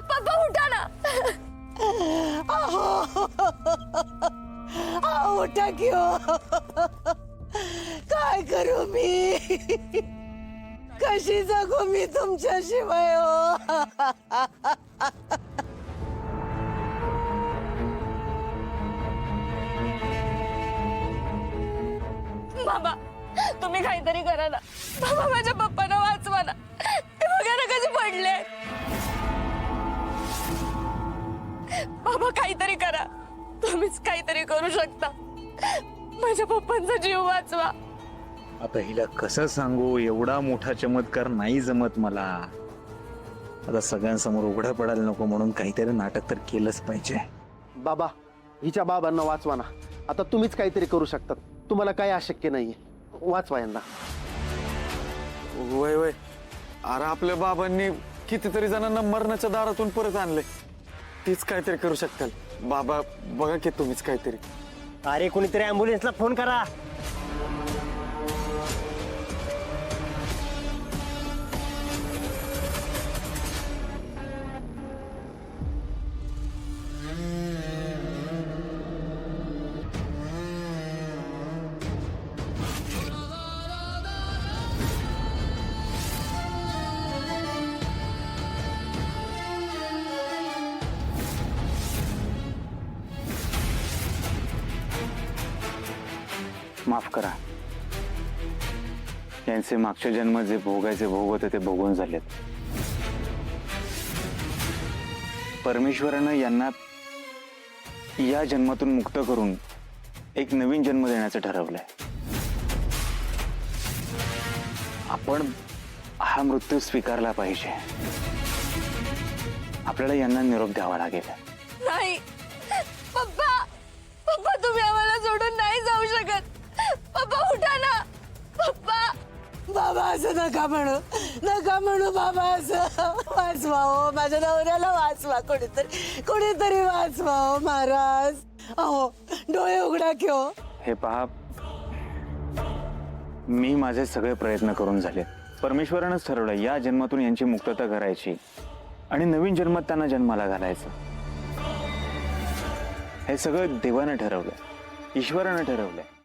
पप्पा उठा ना. उठा की हो. काय करू मी? कशी जगू मी तुमच्याशिवाय हो? बाबा तुम्ही काहीतरी करा ना. बाबा माझ्या पप्पांना वाचवा ना. ते बघा ना कसे पडले. बाबा काहीतरी करा. तुम्हीच काहीतरी करू शकता. माझ्या पप्पांचा जीव वाचवा. आता हिला कसं सांगू, एवढा मोठा चमत्कार नाही जमत मला. आता सगळ्यांसमोर उघडं पडायला नको म्हणून काहीतरी नाटक तर केलंच पाहिजे. बाबा, हिच्या बाबांना वाचवा ना. आता तुम्हीच काहीतरी करू शकतात. तुम्हाला काही अशक्य नाहीये. वाचवा यांना. वय वय, अरे आपल्या बाबांनी कितीतरी जणांना मरणाच्या दारातून परत आणले. तीच काहीतरी करू शकताल. बाबा बघा की तुम्हीच काहीतरी. अरे कोणीतरी ॲम्ब्युलन्सला फोन करा. माफ करा, यांचे मागच्या जन्म जे भोगायचे भोग होते ते भोगून झालेत. परमेश्वरानं यांना या जन्मातून मुक्त करून एक नवीन जन्म देण्याचं ठरवलंय. आपण हा मृत्यू स्वीकारला पाहिजे. आपल्याला यांना निरोप द्यावा लागेल. नाही पप्पा. पप्पा तुम्ही आम्हाला सोडून नाही जाऊ शकत. पप्पा उठा ना. पप्पा. बाबा असं नका म्हणू बाबा. असं वाचवा हो. माझ्या नवऱ्याला वाचवा. कोणीतरी वाचवा हो महाराज. अहो डोळे उघडा की हो. हे पहा, मी माझे सगळे प्रयत्न करून झाले. परमेश्वरानंच ठरवलं या जन्मातून यांची मुक्तता करायची आणि नवीन जन्मात त्यांना जन्माला घालायचं. हे सगळं देवानं ठरवलं, ईश्वरानं ठरवलंय.